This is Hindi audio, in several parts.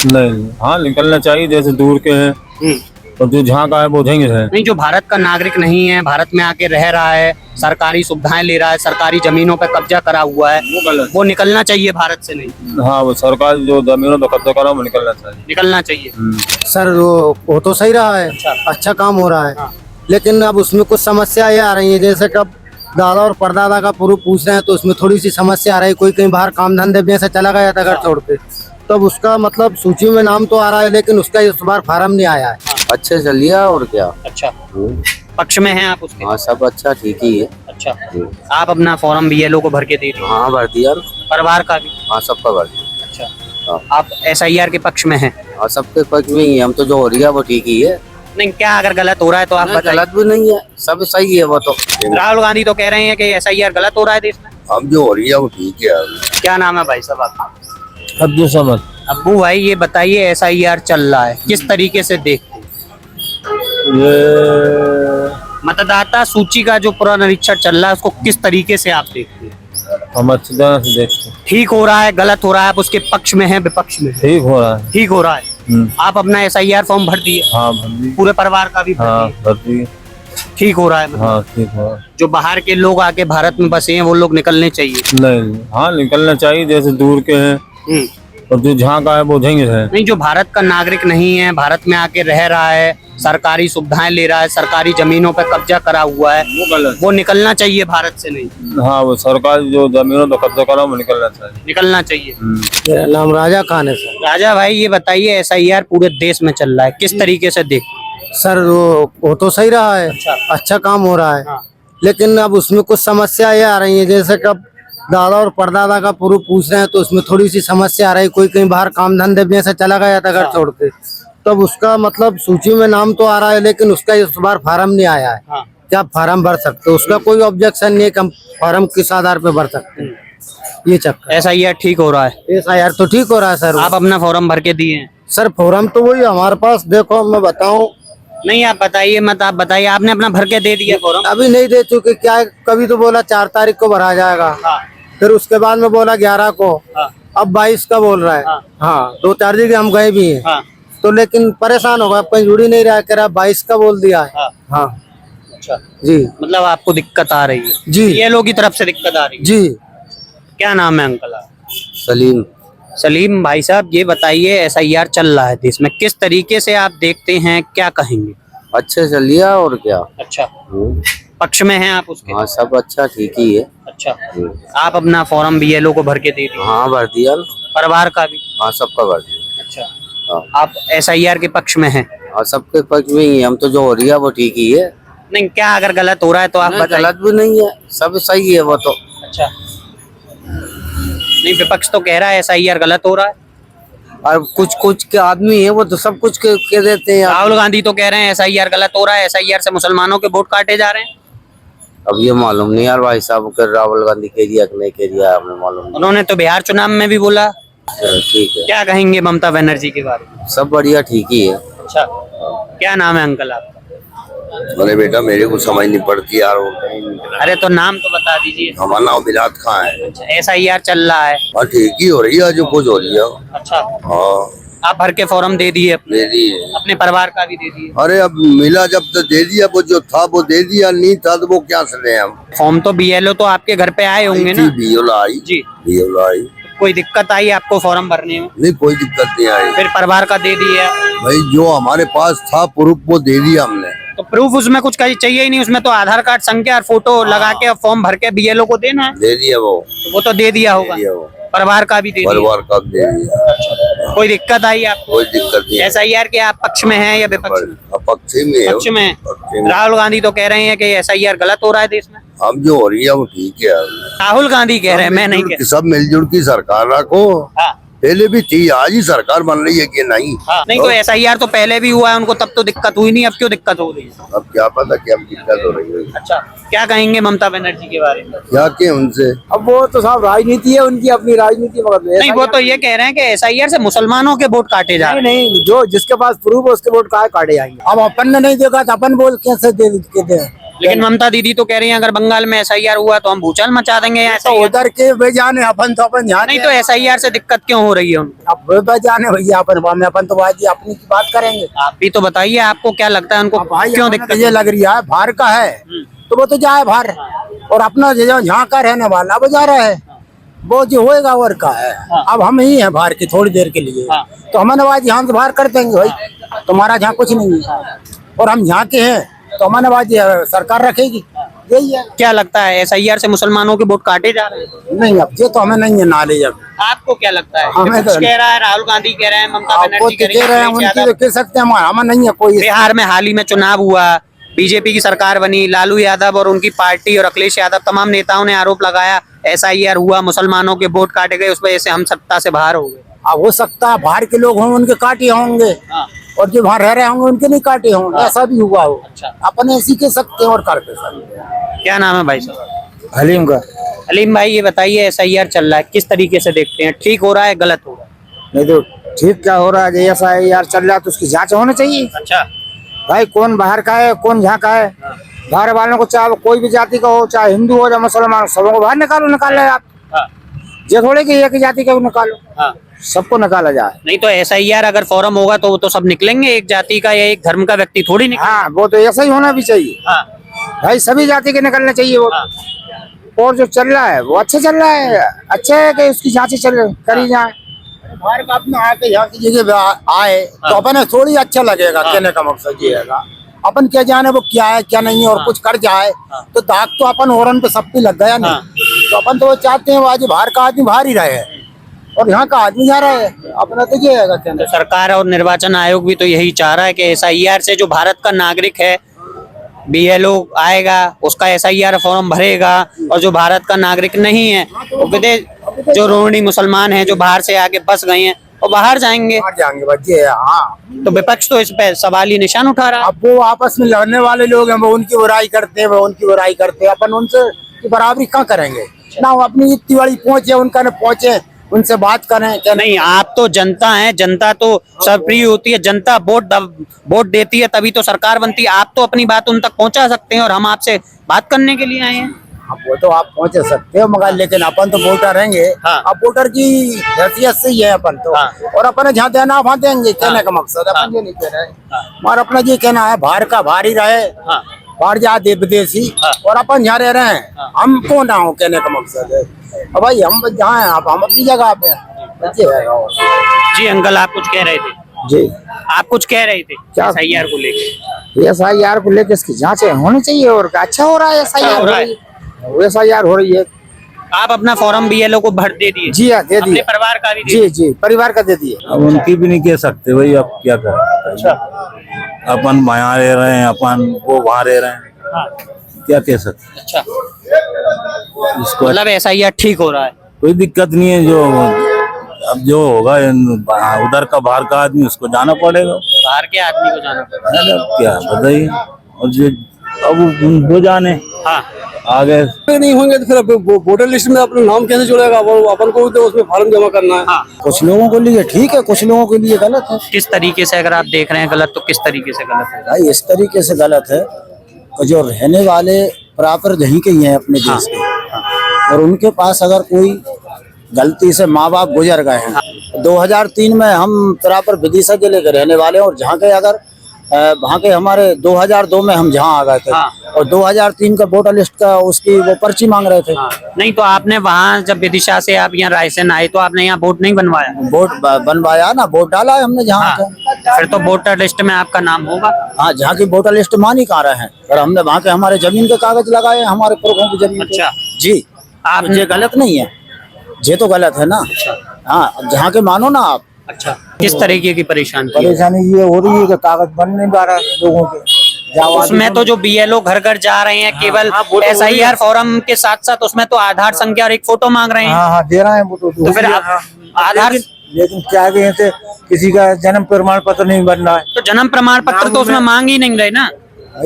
नहीं, हाँ निकलना चाहिए, जैसे दूर के हैं और जो जहाँ का है वो उधर है। नहीं, जो भारत का नागरिक नहीं है, भारत में आके रह रहा है, सरकारी सुविधाएं ले रहा है, सरकारी जमीनों पे कब्जा करा हुआ है, वो निकलना चाहिए भारत से। नहीं, हाँ वो सरकार जो जमीनों पर कब्जा करा वो निकलना चाहिए। निकलना चाहिए। सर वो तो सही रहा है, अच्छा काम हो रहा है। हाँ। लेकिन अब उसमें कुछ समस्या ये आ रही है, जैसे कब दादा और परदादा का प्रूफ पूछ रहे हैं तो उसमें थोड़ी सी समस्या आ रही है। कोई कहीं बाहर काम धंधे में से चला गया था घर छोड़ के, तब उसका मतलब सूची में नाम तो आ रहा है लेकिन उसका इस बार फार्म नहीं आया है। अच्छे चलिए और क्या। अच्छा, पक्ष में हैं आप उसके? हाँ सब अच्छा ठीक ही है। अच्छा, आप अपना फॉर्म BLO को भर के दे दिए? हाँ भर दिया। परिवार का भी? हाँ सबका भर दिया। अच्छा, आप SIR के पक्ष में हैं? हाँ सबके पक्ष में ही है, हम तो जो हो रही है वो ठीक ही है। नहीं, क्या अगर गलत हो रहा है तो आप बताइए। गलत भी नहीं है, सब सही है वो तो। राहुल गांधी तो कह रहे हैं कि SIR गलत हो रहा है देश में। अब जो हो रही है वो ठीक है। क्या नाम है भाई साहब आपका? अब्दुल समद। अब्बू भाई, ये बताइए SIR चल रहा है, किस तरीके से देखते हैं? ये मतदाता सूची का जो पुनरीक्षण चल रहा है उसको किस तरीके से आप देखते हैं? हम अच्छी तरह से देखते हैं। ठीक हो रहा है, गलत हो रहा है? आप उसके पक्ष में हैं, विपक्ष में हैं? ठीक हो रहा है। ठीक हो रहा है। आप अपना SIR फॉर्म भर दिए? हाँ भर दी। पूरे परिवार का भी भर हाँ दिए? भर दी। ठीक हो रहा है मतलब? हाँ ठीक हो रहा है। जो बाहर के लोग आके भारत में बसे हैं वो लोग निकलने चाहिए? नहीं, हाँ निकलना चाहिए, जैसे दूर के हैं और जो जहाँ का है वो उधर है। नहीं, जो भारत का नागरिक नहीं है, भारत में आके रह रहा है, सरकारी सुविधाएं ले रहा है, सरकारी जमीनों पे कब्जा करा हुआ है, वो निकलना चाहिए भारत से। नहीं, हाँ वो सरकार जो जमीनों पर कब्जा करा वो निकलना चाहिए। निकलना चाहिए। मेरा नाम राजा खान है सर। राजा भाई, ये बताइए SIR पूरे देश में चल रहा है, किस तरीके से देख? सर वो तो सही रहा है, अच्छा काम हो रहा है। हाँ। लेकिन अब उसमें कुछ समस्या ये आ रही है, जैसे कब दादा और परदादा का प्रूफ पूछ रहे हैं तो उसमें थोड़ी सी समस्या आ रही है। कोई कहीं बाहर काम धंधे में से चला गया था घर छोड़ के, तब उसका मतलब सूची में नाम तो आ रहा है लेकिन उसका इस बार फार्म नहीं आया है। हाँ। क्या फार्म भर सकते हो? उसका कोई ऑब्जेक्शन नहीं है कि हम फार्म किस आधार पे भर सकते हैं। ये चक्कर। SIR ठीक हो रहा है? SIR तो ठीक हो रहा है सर। आप अपना फॉर्म भर के दिए हैं? सर फॉर्म तो वही हमारे पास, देखो मैं बताऊं। नहीं, आप बताइए मत, आप बताइए, आपने अपना भर के दे दिया फॉर्म? अभी नहीं दे चुके, क्या है, कभी तो बोला 4 तारीख को भरा जाएगा, फिर उसके बाद में बोला 11 को, अब 22 का बोल रहा है। हाँ 2-4 जगह हम गए भी हैं तो, लेकिन परेशान हो गए, कहीं जुड़ी नहीं रहा, कह रहा 22 का बोल दिया है। हाँ अच्छा जी। मतलब आपको दिक्कत आ रही है? जी। ये लोग की तरफ से दिक्कत आ रही है? जी। क्या नाम है अंकल आप? सलीम। सलीम भाई साहब, ये बताइए SIR चल रहा है देश में, किस तरीके से आप देखते हैं, क्या कहेंगे? अच्छे चलिए और क्या। अच्छा, पक्ष में हैं आप उसके? हाँ सब अच्छा ठीक ही है। अच्छा, आप अपना फॉर्म BLO को भर के दे दिए? हाँ भर दिया। परिवार का भी? हाँ सबका भर दिया। अच्छा, हाँ। आप SIR के पक्ष में हैं? हाँ सबके पक्ष में ही है, हम तो जो हो रही है वो ठीक ही है। नहीं, क्या अगर गलत हो रहा है तो आप बताइए। गलत भी नहीं है, सब सही है वो तो। अच्छा, नहीं, विपक्ष तो कह रहा है SIR गलत हो रहा है। और कुछ कुछ के आदमी है वो तो सब कुछ कह देते हैं। राहुल गांधी तो कह रहे हैं SIR गलत हो रहा है, SIR से मुसलमानों के वोट काटे जा रहे हैं। अब ये मालूम नहीं यार भाई साहब कर राहुल गांधी कह दिया कि नहीं कह दिया, हमें मालूम नहीं। उन्होंने तो बिहार चुनाव में भी बोला। ठीक है। क्या कहेंगे ममता बनर्जी के बारे में? सब बढ़िया ठीक ही है। अच्छा, क्या नाम है अंकल आपका? अरे बेटा मेरे को समझ नहीं पड़ती यार। अरे तो नाम तो बता दीजिए। हमारा नाम बिलात खां है। SIR चल रहा है? हाँ ठीक ही हो रही है, जो कुछ हो रही है। अच्छा, हाँ आप भर के फॉर्म दे दिए अपने? दे दिए। अपने परिवार का भी दे दिए? अरे अब मिला जब तो दे दिया, वो जो था वो दे दिया, नहीं था तो वो क्या से हम। फॉर्म तो BLO तो आपके घर पे आए होंगे ना? बीओला आई जी। बीओला आई। कोई दिक्कत आई आपको फॉर्म भरने में? नहीं कोई दिक्कत नहीं आई। फिर परिवार का दे दिया? भाई जो हमारे पास था प्रूफ वो दे दिया हमने। तो प्रूफ उसमें कुछ चाहिए ही नहीं, उसमें तो आधार कार्ड, संख्या और फोटो लगा के फॉर्म भर के BLO को देना है। दे दिया वो। तो वो तो दे दिया होगा। परिवार का भी दे दिया? परिवार का दे दिया। कोई दिक्कत आई आपको? कोई दिक्कत नहीं। SIR के आप पक्ष में हैं या विपक्ष में? पक्ष में है। पक्ष में। पक्ष में। राहुल गांधी तो कह रहे हैं कि SIR गलत हो रहा है देश में। हम जो हो रही है वो ठीक है। राहुल गांधी कह रहे हैं, मैं नहीं कह सब मिलजुल की सरकार रखो। हाँ। पहले भी थी, आज ही सरकार बन रही है कि नहीं? हाँ। नहीं तो SIR तो पहले भी हुआ है, उनको तब तो दिक्कत हुई नहीं, अब क्यों दिक्कत हो रही है? अब क्या पता क्या दिक्कत हो रही है। अच्छा, क्या कहेंगे ममता बनर्जी के बारे में? क्या के उनसे? अब वो तो साहब राजनीति है उनकी, अपनी राजनीति, मगर नहीं, वो तो ये कह रहे हैं कि SIR से मुसलमानों के वोट काटे जा रहे हैं। नहीं नहीं, जो जिसके पास प्रूफ है उसके वोट काहे काटे जाएंगे। अब अपन ने नहीं देखा तो अपन बोल कैसे दे। लेकिन ममता दीदी तो कह रही हैं अगर बंगाल में SIR हुआ तो हम भूचाल मचा देंगे यहाँ तो उधर के बेजाने अपन तो अपन ध्यान नहीं तो SIR से दिक्कत क्यों हो रही है उनको? अब बेजाने भैया अपन तो भाई अपनी की बात करेंगे। आप भी तो बताइए आपको क्या लगता है उनको भाई क्यों हमें दिक्कत तो ये लग रही है बाहर का है तो वो तो जाए बाहर, और अपना जो यहाँ का रहने वाला वो जा रहा है, वो जो होएगा और का है। अब हम ही हैं बाहर की थोड़ी देर के लिए, तो हमें नवाज यहाँ से बाहर कर देंगे भाई, तुम्हारा यहाँ कुछ नहीं है, और हम यहाँ के हैं तो हमें नवाज सरकार रखेगी, यही है। क्या लगता है SIR से मुसलमानों के वोट काटे जा रहे हैं? नहीं अब ये तो हमें नहीं है नॉलेज। अब आपको क्या लगता है? हमें विपक्ष तो- कह रहा है, राहुल गांधी कह रहे हैं, ममता आपको बनर्जी कह कह रहे हैं, अखिलेश उनकी यादव। तो कह सकते हैं, हमें नहीं है कोई। बिहार में हाल ही में चुनाव हुआ, बीजेपी की सरकार बनी, लालू यादव और उनकी पार्टी और अखिलेश यादव तमाम नेताओं ने आरोप लगाया SIR हुआ, मुसलमानों के वोट काटे गए, उस वजह से हम सत्ता से बाहर हो गए। अब हो सकता है बाहर के लोग हों उनके काटे होंगे, और जो वहाँ रह रहे होंगे उनके नहीं काटे होंगे, ऐसा भी हुआ हो। अपन ऐसी कह सकते हैं और कर सकते हैं। क्या नाम है भाई साहब? हलीम का अलीम भाई ये बताइए SIR चल रहा है, किस तरीके से देखते हैं? ठीक हो रहा है, गलत हो रहा है? नहीं तो ठीक क्या हो रहा है, ऐसा यार चल रहा है तो उसकी जांच होनी चाहिए अच्छा, भाई, कौन बाहर का है कौन यहाँ का है। बाहर वालों को चाहे कोई भी जाति का हो, चाहे हिंदू हो या मुसलमान, सबको बाहर निकाल रहे आप। ये थोड़े कि एक जाति का निकालो, सबको निकाला जाए। नहीं तो SIR अगर फॉर्म होगा तो वो तो सब निकलेंगे, एक जाति का या एक धर्म का व्यक्ति थोड़ी निकल। हाँ वो तो ऐसा ही होना भी चाहिए भाई, सभी जाति के निकलने चाहिए वो। और जो चल रहा है वो अच्छा चल रहा है, अच्छा है कि उसकी जांच करी जाए। बाहर का अपना आके यहाँ की जगह आए तो अपन थोड़ी अच्छा लगेगा, कहने का मकसद ये है। अपन क्या जाने वो क्या है क्या नहीं है, और कुछ कर जाए तो दाग तो अपन औरन पे सब पे लग गया नहीं। तो अपन तो वो चाहते हैं वो आज बाहर का आदमी बाहर ही रहे और यहाँ का आदमी जा रहा है, अपना तो ये है। तो सरकार और निर्वाचन आयोग भी तो यही चाह रहा है कि SIR से जो भारत का नागरिक है, BLO आएगा, उसका SIR फॉर्म भरेगा, और जो भारत का नागरिक नहीं है वो विदेश, जो रोहिणी मुसलमान हैं जो बाहर से आके बस गए हैं वो बाहर जाएंगे। बाहर जाएंगे बच्चे। हाँ तो विपक्ष तो इस पे सवाल ही निशान उठा रहा है। अब वो आपस में लड़ने वाले लोग हैं, वो उनकी बुराई करते हैं, वो उनकी बुराई करते हैं। अपन उनसे की बराबरी कहाँ करेंगे ना, वो अपनी इतनी बड़ी पहुंचे उनका न पहुंचे, उनसे बात करें क्या नहीं, आप तो जनता हैं, जनता तो सर्वप्रिय होती है, जनता वोट देती है तभी तो सरकार बनती है। आप तो अपनी बात उन तक पहुंचा सकते हैं और हम आपसे बात करने के लिए आए हैं। अब वो तो आप पहुंचे सकते हो मगर, लेकिन अपन तो वोटर रहेंगे। अब वोटर की हैसियत से ही है अपन तो, और अपन जहाँ देना वहाँ देंगे, कहने का मकसद अपन ये नहीं कह रहे। हमारा अपना ये कहना है बाहर का बाहर ही रहे, बाहर जाए विदेशी, और अपन जहाँ रह रहे हैं हमको ना हो, कहने का मकसद है। अब भाई हम जहाँ हैं आप, हम अपनी जगह पे हैं। जी अंकल, आप कुछ कह रहे थे? जी आप कुछ कह रहे थे क्या? SIR को लेके? SIR को लेकर इसकी जांच होनी चाहिए, और क्या अच्छा हो रहा है। SIR हो रही है। आप अपना फॉर्म BLO को भर दे दिए? जी हाँ दे अपने दिए। परिवार का भी दे जी जी परिवार का दे दिए। अब उनकी भी नहीं कह सकते भाई, अब क्या करें। अच्छा, अपन वहाँ रह रहे हैं, अपन वो वहाँ रह रहे हैं, क्या कह सकते। अच्छा, इसको मतलब SIR ठीक हो रहा है? कोई दिक्कत नहीं है। जो अब जो होगा उधर का बाहर का आदमी उसको जाना पड़ेगा, बाहर के आदमी को जाना पड़ेगा। है ना, क्या बताइए। और जो अब वो जाने आगे नहीं होंगे तो फिर वोटर लिस्ट में अपना नाम कैसे जुड़ेगा? अपन को तो उसमें फॉर्म जमा करना है। कुछ लोगों के लिए ठीक है, कुछ लोगों के लिए गलत है। किस तरीके से अगर आप देख रहे हैं गलत, तो किस तरीके से गलत है? भाई इस तरीके से गलत है कि जो रहने वाले प्रॉपर यहीं के ही हैं अपने देश के, और उनके पास अगर कोई गलती से माँ बाप गुजर गए हैं, 2003 में हम प्रॉपर विदिशा जिले के रहने वाले हैं, और जहाँ के अगर वहाँ के हमारे 2002 में हम जहाँ आ गए थे, और 2003 का वोटर लिस्ट का उसकी वो पर्ची मांग रहे थे। नहीं तो आपने वहाँ जब विदिशा से आप यहाँ रायसेन आए तो आपने यहाँ वोट नहीं बनवाया? वोट बनवाया ना, वोट डाला है हमने जहाँ का। फिर तो वोटर लिस्ट में आपका नाम होगा। हाँ, जहाँ की वोटर लिस्ट मान ही कहाँ रहे हैं, और हमने वहाँ के हमारे जमीन के कागज लगाए हैं, हमारे पुरखों की जमीन के। अच्छा। जी, आप ये गलत नहीं है, ये तो गलत है ना। हाँ, जहाँ के मानो ना आप। अच्छा, किस तरीके की परेशानी? परेशानी ये हो रही है कि कागज बन नहीं पा रहा लोगों के। उसमें तो जो BLO घर घर जा रहे हैं, केवल SIR फॉर्म के साथ साथ उसमें तो आधार संख्या और एक फोटो मांग रहे हैं। हाँ हाँ दे रहे हैं वो तो फिर आप आधार, लेकिन क्या कहें थे, किसी का जन्म प्रमाण पत्र नहीं बन रहा है। तो जन्म प्रमाण पत्र तो उसमें मांग ही नहीं रहे ना।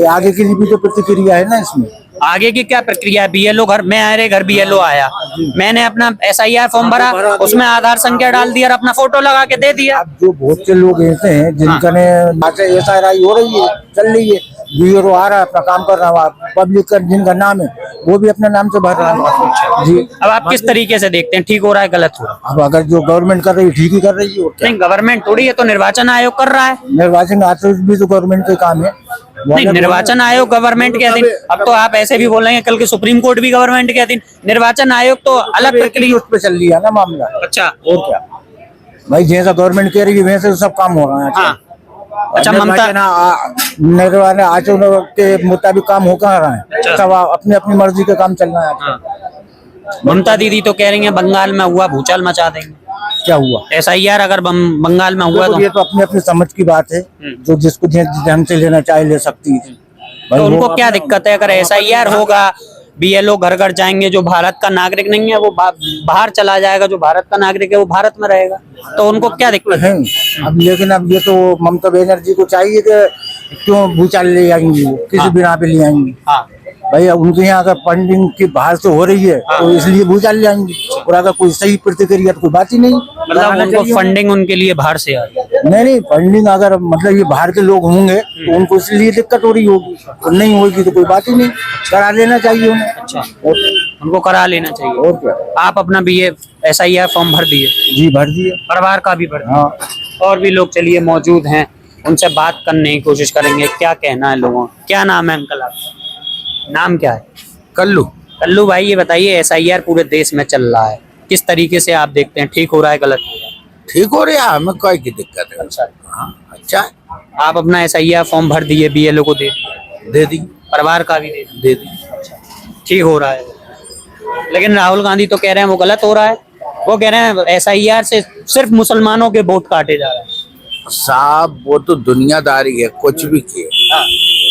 आगे की भी तो प्रतिक्रिया है ना इसमें। आगे की क्या प्रक्रिया है? BLO घर में मेरे घर BLO आया, मैंने अपना SIR फॉर्म भरा, उसमें आधार संख्या डाल दिया और अपना फोटो लगा के दे दिया। अब जो बहुत से लोग ऐसे हैं जिनका ने SIR हो रही है, चल रही है, ब्यूरो आ रहा है, अपना काम कर रहा है, पब्लिक का जिनका नाम है वो भी अपने नाम से भर रहा है जी। अब आप किस तरीके से देखते हैं, ठीक हो रहा है गलत हो रहा है? अब अगर जो गवर्नमेंट कर रही है ठीक ही कर रही है, और क्या। नहीं, गवर्नमेंट थोड़ी है, तो निर्वाचन आयोग कर रहा है। निर्वाचन आयोग भी तो गवर्नमेंट का काम है। नहीं, निर्वाचन आयोग गवर्नमेंट के अधीन। अब तो आप ऐसे भी बोल रहे हैं कल के सुप्रीम कोर्ट भी गवर्नमेंट के अधीन, निर्वाचन आयोग तो अलग प्रक्रिया उस पर चल रही है ना मामला। अच्छा, और क्या भाई, जैसा गवर्नमेंट कह रही है वैसे तो सब काम हो रहा है। हाँ। अच्छा, ममता निर्वाचन आयोग के मुताबिक काम हो कहाँ रहा है, सब अपनी अपनी मर्जी का काम चल रहा है। ममता दीदी तो कह रही है बंगाल में हुआ भूचाल मचा देंगे। क्या हुआ SIR अगर बंगाल में हुआ तो ये तो अपनी अपनी समझ की बात है, जो जिसको ढंग से लेना चाहे ले सकती है भाई। तो उनको वो क्या दिक्कत है अगर SIR होगा, BLO घर घर जाएंगे, जो भारत का नागरिक नहीं है वो बाहर चला जाएगा, जो भारत का नागरिक है वो भारत में रहेगा, तो उनको क्या दिक्कत है? अब लेकिन अब ये तो ममता बनर्जी को चाहिए कि क्यों भूचाल ले आएंगी, वो किसी बिना पे ले आएंगी। हाँ। भाई उनके यहाँ अगर फंडिंग की बाहर से हो रही है तो इसलिए भूचाल ले आएंगे, और अगर कोई सही प्रतिक्रिया तो कोई बात ही नहीं। मतलब उनको फंडिंग उनके लिए बाहर से आ रही है। नहीं, फंडिंग अगर मतलब ये बाहर के लोग होंगे तो उनको इसलिए दिक्कत हो रही होगी, और नहीं होगी तो कोई बात ही नहीं, करा लेना चाहिए उन्हें। अच्छा, उनको करा लेना चाहिए। और क्या, आप अपना SIR फॉर्म भर दिए? जी भर दिए, परिवार का भी भर दिया। हाँ। और भी लोग चलिए मौजूद हैं, उनसे बात करने की कोशिश करेंगे, क्या कहना है लोगों। क्या नाम है अंकल आपका? नाम क्या है? कल्लू। कल्लू भाई, ये बताइए SIR पूरे देश में चल रहा है, किस तरीके से आप देखते हैं, ठीक हो रहा है गलत हो रहा है? ठीक हो रहा है, हमें कोई की दिक्कत है। अच्छा, हाँ, अच्छा है। आप अपना SIR फॉर्म भर दिए, BLO को दे दी, परिवार का भी दे दी। ठीक हो रहा है। लेकिन राहुल गांधी तो कह रहे हैं वो गलत हो रहा है, वो कह रहे हैं SIR से सिर्फ मुसलमानों के वोट काटे जा रहे हैं। साहब वो तो दुनियादारी है, कुछ भी किए।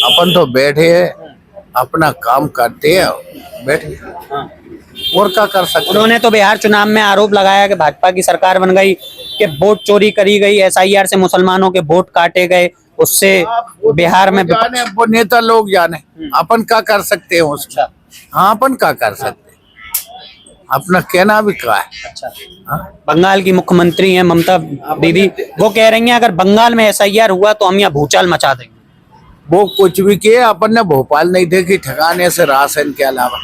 अपन तो बैठे हैं, अपना काम करते हैं, बैठे, और क्या कर सकते हैं। उन्होंने तो बिहार चुनाव में आरोप लगाया कि भाजपा की सरकार बन गई, कि वोट चोरी करी गई, SIR से मुसलमानों के वोट काटे गए, उससे बिहार में जाने वो नेता लोग जाने, अपन क्या कर सकते हैं उसका। हाँ, अपन क्या कर सकते हैं, अपना कहना भी क्या है। अच्छा, बंगाल की मुख्यमंत्री हैं ममता दीदी, वो कह रही हैं अगर बंगाल में SIR हुआ तो हम यहाँ भूचाल मचा देंगे। वो कुछ भी किए, अपन ने भोपाल नहीं देखी ठिकाने से राशन के अलावा।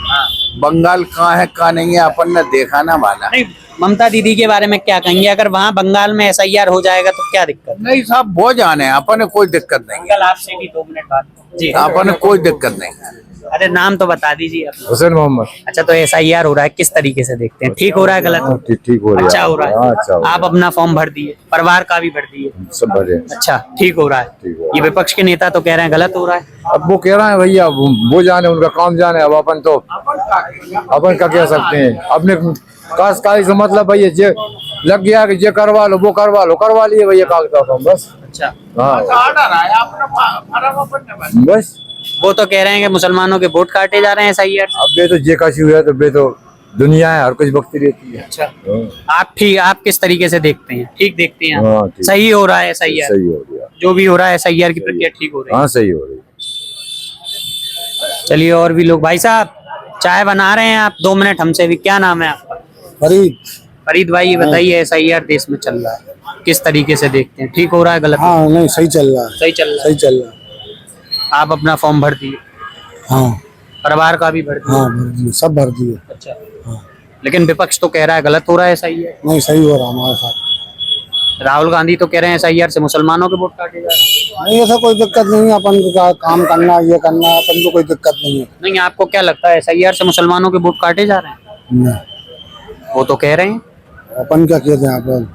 बंगाल कहाँ है कहाँ नहीं है अपन ने देखा ना वाला। नहीं, ममता दीदी के बारे में क्या कहेंगे, अगर वहाँ बंगाल में SIR हो जाएगा तो क्या दिक्कत? नहीं साहब, वो जाने, अपन ने कोई दिक्कत नहीं, अंकल आपसे भी 2 मिनट बात जी। अपन ने कोई दिक्कत नहीं। अरे नाम तो बता दीजिए आप। हुसैन मोहम्मद। अच्छा, तो SIR हो रहा है, किस तरीके से देखते हैं, ठीक हो रहा है गलत? ठीक हो रहा है। अच्छा हो रहा है। हाँ, अच्छा हो रहा आप अपना फॉर्म भर दिए, परिवार का भी भर दिए? है। सब भरे। अच्छा, ठीक हो रहा है। ये विपक्ष के नेता तो कह रहे हैं गलत हो रहा है। अब वो कह रहे हैं भैया, वो जाने, उनका काम जाने। अब अपन तो अपन का कह सकते हैं, अपने काशकारी से मतलब भैया जे लग गया कि जे करवा लो, वो करवा लिए भैया कागजात बस। अच्छा, हाँ बस। वो तो कह रहे हैं कि मुसलमानों के वोट काटे जा रहे हैं SIR। अब बे तो जे काशी हुआ तो बे तो दुनिया है, हर कुछ बकती रहती है। अच्छा, आप किस तरीके से देखते हैं, ठीक देखते हैं? हाँ, ठीक। सही हो रहा है SIR? सही हो गया, जो भी हो रहा है SIR की प्रक्रिया ठीक हो रही है? हाँ सही हो रही है। चलिए, और भी लोग। भाई साहब, चाय बना रहे हैं आप, 2 मिनट हमसे भी। क्या नाम है आपका? फरीद। फरीद भाई, ये बताइए SIR देश में चल रहा है, किस तरीके से देखते हैं, ठीक हो रहा है गलत? हाँ नहीं, सही चल रहा है, सही चल रहा सही चल रहा है। है। आप अपना फॉर्म भर दिए? हाँ परिवार का भी भर दिए? हाँ भर दिए, सब भर दिए। अच्छा, लेकिन विपक्ष तो कह रहा है गलत हो रहा है SIR। नहीं, सही हो रहा हमारे साथ। राहुल गांधी तो कह रहे हैं SIR से मुसलमानों के वोट काटे जा रहे हैं। नहीं, ऐसा कोई दिक्कत नहीं है, अपन को काम करना, ये करना, अपन को कोई दिक्कत नहीं है। नहीं, आपको क्या लगता है SIR से मुसलमानों के वोट काटे जा रहे हैं? नहीं, वो तो कह रहे हैं। अपन क्या कहते हैं, अपन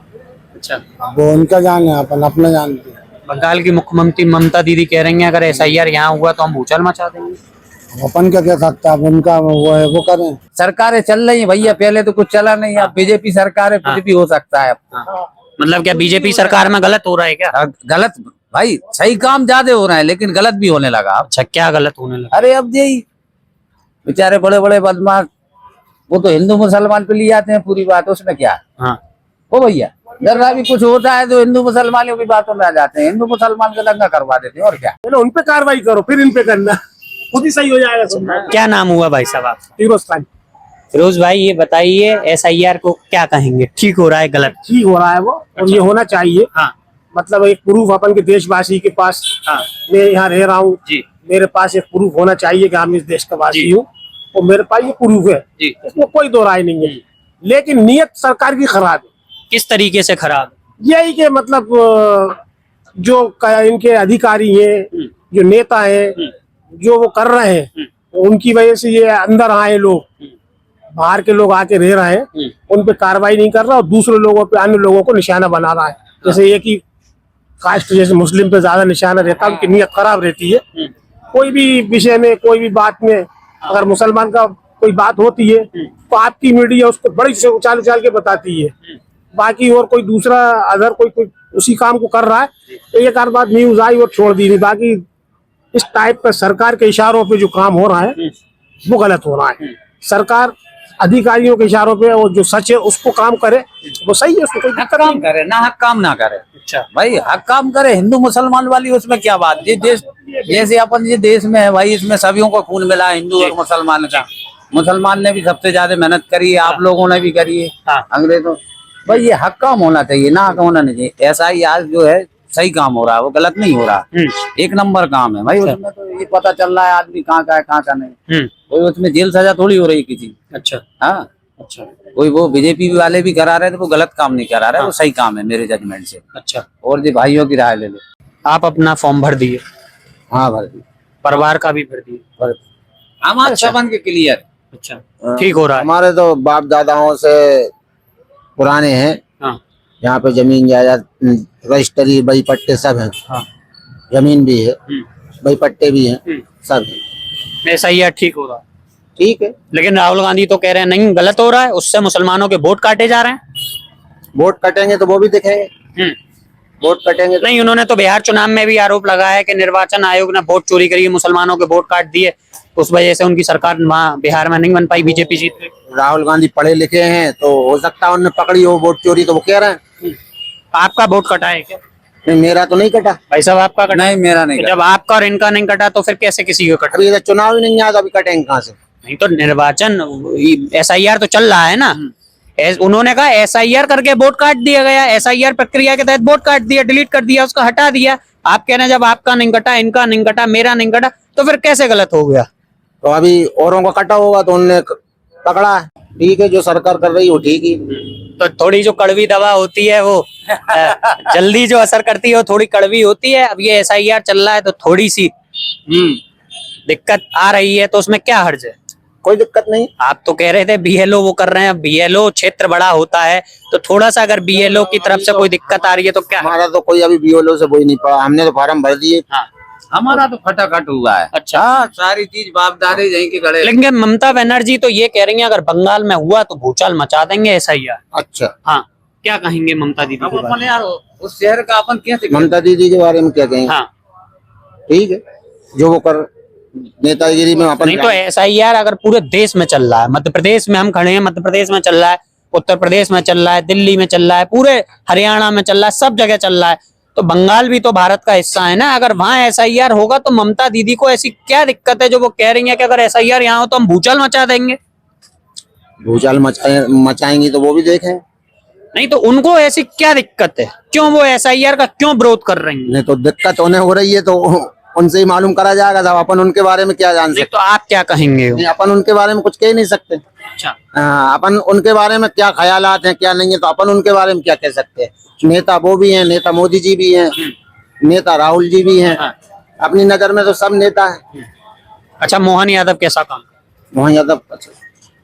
अच्छा, वो उनका जाने, अपन अपने जानते हैं। बंगाल की मुख्यमंत्री ममता दीदी कह रही हैं अगर SIR यहाँ हुआ तो हम भूचाल मचा देंगे। अपन क्या कह सकता है, उनका वो है, वो करें। सरकारें चल रही है भैया, पहले तो कुछ चला नहीं, अब बीजेपी सरकार है, कुछ भी हो सकता है। मतलब क्या बीजेपी सरकार में गलत हो रहा है क्या? गलत भाई, सही काम ज्यादा हो रहा है लेकिन गलत भी होने लगा अब। अच्छा, क्या गलत होने लगा? अरे अब यही बेचारे बड़े बड़े बदमाश, वो तो हिंदू मुसलमान पे ले जाते हैं पूरी बात, उसमें क्या है? हाँ, ओ भैया, जरा भी कुछ होता है तो हिंदू मुसलमानों की बातों में आ जाते हैं, हिंदू मुसलमान का दंगा करवा देते हैं, और क्या। चलो उन पे कार्रवाई करो, फिर इन पे करना, खुद ही सही हो जाएगा सब। क्या नाम हुआ भाई साहब आप? फिरोज खान। फिरोज भाई, ये बताइए SIR को क्या कहेंगे, ठीक हो रहा है गलत? ठीक हो रहा है वो, और ये होना चाहिए। हाँ, मतलब एक प्रूफ अपन के देशवासी के पास, हाँ, मैं यहाँ रह रहा हूँ, जी, मेरे पास एक प्रूफ होना चाहिए कि हम इस देश का वासी हूँ, और मेरे पास ये प्रूफ है, जी। इसमें कोई दो राय नहीं है। लेकिन नीयत सरकार की खराब है। किस तरीके से खराब? यही कि मतलब जो इनके अधिकारी हैं, जो नेता हैं, जो वो कर रहे हैं, उनकी वजह से ये अंदर आए लोग, बाहर के लोग आके रह रहे हैं, उन पे कार्रवाई नहीं कर रहा और दूसरे लोगों पे, अन्य लोगों को निशाना बना रहा है। जैसे एक ही कास्ट जैसे मुस्लिम पे ज्यादा निशाना रहता है, उनकी नीयत खराब रहती है। कोई भी विषय में, कोई भी बात में अगर मुसलमान का कोई बात होती है तो आपकी मीडिया उसको बड़ी से उछाल उछाल के बताती है। बाकी और कोई दूसरा अगर कोई उसी काम को कर रहा है तो एक आध बात न्यूज आई और छोड़ दी नहीं। बाकी इस टाइप का सरकार के इशारों पे जो काम हो रहा है वो गलत हो रहा है। सरकार अधिकारियों के इशारों पे और जो सच है उसको काम करे, वो सही है, उसको कोई हक दिक्कत काम नहीं। करे ना, हक काम ना करे। अच्छा भाई हक काम करे, हिंदू मुसलमान वाली उसमें क्या बात। ये देश जैसे अपन ये देश में है भाई, इसमें सभी को खून मिला है, हिंदू और मुसलमान का। मुसलमान ने भी सबसे ज्यादा मेहनत करी है, आप लोगों ने भी करी है, अंग्रेजों। भाई ये हक काम होना चाहिए ना, हक होना नहीं चाहिए। ऐसा ही आज जो है सही काम हो रहा है, वो गलत नहीं हो रहा, एक नंबर काम है भाई। उसमें तो ये पता चल रहा है आदमी कहाँ का है कहाँ का नहीं। कोई उसमें जेल सजा थोड़ी हो रही है किसी। अच्छा हाँ अच्छा कोई वो बीजेपी वाले भी करा रहे थे, वो गलत काम नहीं करा रहे, वो सही काम है मेरे जजमेंट से। अच्छा। और ये भाइयों की राय ले लो। आप अपना फॉर्म भर दिए? हाँ भर दी, परिवार का भी भर दिए? हमारे अच्छा बन के क्लियर। अच्छा ठीक हो रहा है? हमारे तो बाप दादाओं से पुराने हैं, हाँ यहाँ पे जमीन जायदाद रजिस्ट्री बही पट्टे सब हैं। हाँ जमीन भी है, बही पट्टे भी हैं, सब है। ऐसा ही है, ठीक हो रहा है। ठीक है, लेकिन राहुल गांधी तो कह रहे हैं नहीं गलत हो रहा है, उससे मुसलमानों के वोट काटे जा रहे हैं। वोट कटेंगे तो वो भी दिखेंगे। वोट कटेंगे तो नहीं, उन्होंने तो बिहार चुनाव में भी आरोप लगाया है कि निर्वाचन आयोग ने वोट चोरी करी, मुसलमानों के वोट काट दिए, उस वजह से उनकी सरकार वहाँ बिहार में नहीं बन पाई, बीजेपी जीत गई। राहुल गांधी पढ़े लिखे हैं तो हो सकता है उन्होंने पकड़ी हो वोट चोरी, तो वो कह रहे हैं। आपका वोट कटा है क्या? नहीं, मेरा तो नहीं कटा भाई साहब आपका कटा? नहीं मेरा नहीं तो जब आपका और इनका नहीं कटा तो फिर कैसे किसी का कटा? अभी इधर चुनाव ही नहीं आया तो अभी कटेंगे कहाँ से? नहीं तो निर्वाचन SIR तो चल रहा है ना। उन्होंने कहा SIR करके वोट काट दिया गया, SIR प्रक्रिया के तहत वोट काट दिया, डिलीट कर दिया, उसका हटा दिया। आप कह रहे हैं जब आपका नहीं कटा, इनका नहीं कटा, मेरा नहीं कटा, तो फिर कैसे गलत हो गया? तो अभी औरों का कटा होगा तो उनने पकड़ा है। ठीक है, जो सरकार कर रही है वो ठीक ही। तो थोड़ी जो कड़वी दवा होती है वो जल्दी जो असर करती है वो थोड़ी कड़वी होती है। अब ये SIR चल रहा है तो थोड़ी सी दिक्कत आ रही है, तो उसमें क्या हर्ज है? कोई दिक्कत नहीं। आप तो कह रहे थे BLO वो कर रहे हैं, BLO क्षेत्र बड़ा होता है तो थोड़ा सा अगर BLO की तरफ से कोई दिक्कत आ रही है तो क्या? हमारा तो कोई अभी BLO से कोई नहीं पड़ा, हमने तो फार्म भर दिए। हाँ हमारा तो खटाखट हुआ है। अच्छा। हाँ, सारी चीज बाप दादे यहीं के गड़े। लेकिन ममता बनर्जी तो ये कह रही है अगर बंगाल में हुआ तो भूचाल मचा देंगे SIR। अच्छा, हाँ क्या कहेंगे ममता दीदी के बारे अपन यार उस शहर का अपन कैसे ममता दीदी के बारे में क्या कहेंगे? हाँ ठीक है, जो वो कर नेतागिरी में अपन नहीं तो SIR अगर पूरे देश में चल रहा है, मध्य प्रदेश में हम खड़े हैं, मध्य प्रदेश में चल रहा है, उत्तर प्रदेश में चल रहा है, दिल्ली में चल रहा है, पूरे हरियाणा में चल रहा है, सब जगह चल रहा है, तो बंगाल भी तो भारत का हिस्सा है ना। अगर वहाँ SIR होगा तो ममता दीदी को ऐसी क्या दिक्कत है जो वो कह रही है कि अगर SIR यहाँ हो तो हम भूचाल मचा देंगे? भूचाल मचाएंगी तो वो भी देखें। नहीं तो उनको ऐसी क्या दिक्कत है, क्यों वो SIR का क्यों विरोध कर रही है? नहीं तो दिक्कत उन्हें हो रही है तो उनसे ही मालूम करा जाएगा, साहब अपन उनके बारे में क्या जान सकते? तो आप क्या कहेंगे? नहीं, अपन उनके बारे में कुछ कह नहीं सकते। अच्छा। हाँ, अपन उनके बारे में क्या ख्यालात हैं क्या नहीं है तो अपन उनके बारे में क्या कह सकते हैं? नेता वो भी हैं, नेता मोदी जी भी हैं, नेता राहुल जी भी हैं। अपनी नजर में तो सब नेता हैं। अच्छा, मोहन यादव कैसा काम? मोहन यादव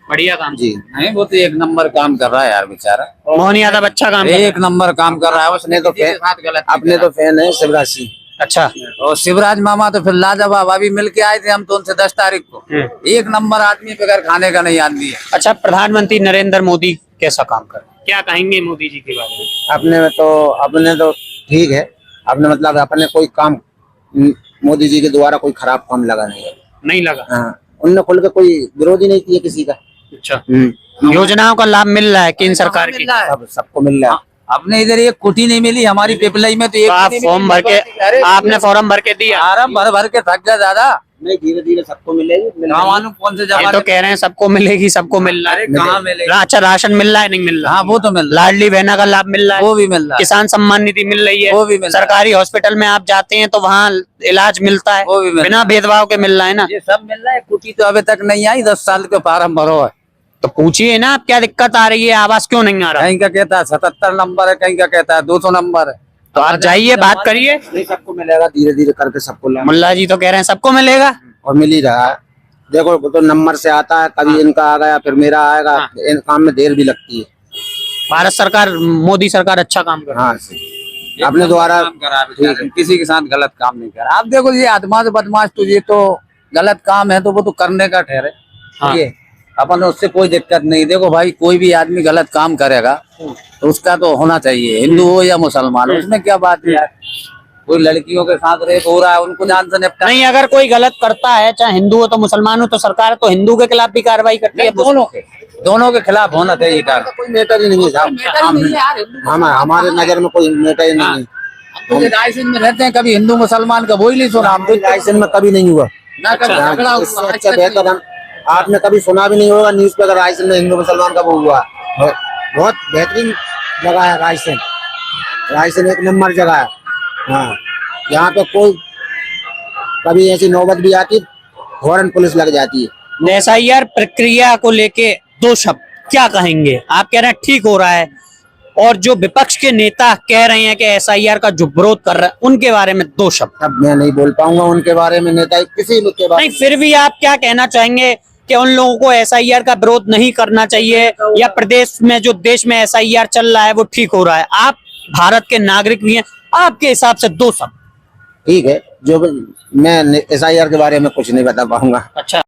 बढ़िया काम जी, नहीं, वो तो एक नंबर काम कर रहा है यार बेचारा। मोहन यादव अच्छा काम कर रहा है। एक नंबर काम कर रहा है। उसने तो अपने तो फैन है शिवराज सिंह। अच्छा। और शिवराज मामा तो फिर लाजवाब, अभी मिल के आए थे हम तो उनसे 10 तारीख को। एक नंबर आदमी बगैर खाने का नहीं आदमी है। अच्छा, प्रधानमंत्री नरेंद्र मोदी कैसा काम कर, क्या कहेंगे मोदी जी के बारे में? अपने तो ठीक है। अपने मतलब अपने कोई काम मोदी जी के द्वारा कोई खराब काम लगा नहीं है। नहीं लगा? हाँ, उनने खुल के कोई विरोध ही नहीं किया किसी का। अच्छा। योजनाओं का लाभ मिल रहा है केंद्र सरकार की? सबको मिल रहा है। अपने इधर एक कुटी नहीं मिली, हमारी पिपलाई में तो एक आप फॉर्म भर के, आपने फॉर्म भर के दिया? फॉर्म भर भर के थक गया दादा। नहीं धीरे धीरे सबको मिलेगी। कहाँ मालूम कौन से ये जमाने तो कह रहे हैं सबको मिलेगी, सबको मिल रहा है। कहाँ मिलेगा? अच्छा, राशन मिल रहा है, नहीं मिल रहा? हाँ वो तो मिल रहा लाडली बहना का लाभ मिल रहा है, है, वो भी मिल रहा है, किसान सम्मान निधि मिल रही है, वो भी मिल रहा है। सरकारी हॉस्पिटल में आप जाते हैं तो वहाँ इलाज मिलता है, वो भी मिल बिना भेदभाव के मिल रहा है ना। ये सब मिल रहा है। कुटी तो अभी तक नहीं आई, 10 साल के फार्म भरो है। तो पूछिए ना आप क्या दिक्कत आ रही है, आवाज क्यों नहीं आ रहा? कहीं का कहता है 77 नंबर है, कहीं का कहता है 200 नंबर है। तो आप जाइए, बात करिए। नहीं सबको मिलेगा धीरे धीरे करके सबको लाभ मुल्ला जी तो कह रहे हैं सबको मिलेगा। और मिल ही रहा है। देखो वो तो नंबर से आता है, कभी इनका आ गया फिर मेरा आएगा। इन काम में देर भी लगती है। भारत सरकार, मोदी सरकार अच्छा काम कर रही है। हाँ सही। अपने द्वारा काम करा बेचारे, किसी के साथ गलत काम नहीं करा। आप देखो ये आदमाश बदमाश तो ये तो गलत काम है तो वो तो करने का ठहरे। हाँ। ये अपन उससे कोई दिक्कत नहीं। देखो भाई कोई भी आदमी गलत काम करेगा तो उसका तो होना चाहिए, हिंदू हो या मुसलमान हो, उसमें क्या बात है यार। कोई लड़कियों के साथ रेप हो रहा है, उनको जान से निपटा। नहीं, अगर कोई गलत करता है, चाहे हिंदू हो तो मुसलमान हो, तो सरकार तो हिंदू के खिलाफ भी कार्रवाई करती है। दोनों के खिलाफ होना चाहिए कार्य। कोई मैटर ही नहीं है साहब। हमारे नजर में कोई मैटर ही नहीं है। तो रायसेन में रहते हैं, कभी हिंदू मुसलमान का वही नहीं सुना हम तो। रायसेन में कभी नहीं हुआ ना कभी झगड़ा इससे हुआ। अच्छा बेहतर हम आपने कभी सुना भी नहीं होगा न्यूज पे अगर रायसेन में हिंदू मुसलमान का वो हुआ। बहुत बेहतरीन जगह है रायसेन। रायसेन एक नंबर जगह है। हाँ यहाँ पे कोई कभी ऐसी नौबत भी आती फौरन पुलिस लग जाती है। SIR प्रक्रिया को लेके 2 शब्द क्या कहेंगे? आप कह रहे हैं ठीक हो रहा है, और जो विपक्ष के नेता कह रहे हैं कि SIR का जो विरोध कर रहा है, उनके बारे में 2 शब्द। अब मैं नहीं बोल पाऊंगा उनके बारे में, नेता किसी के बारे नहीं, फिर भी आप क्या कहना चाहेंगे कि उन लोगों को SIR का विरोध नहीं करना चाहिए, या प्रदेश में जो देश में SIR चल रहा है वो ठीक हो रहा है? आप भारत के नागरिक भी हैं, आपके हिसाब से 2 शब्द। ठीक है। जो मैं SIR के बारे में कुछ नहीं बता पाऊंगा। अच्छा।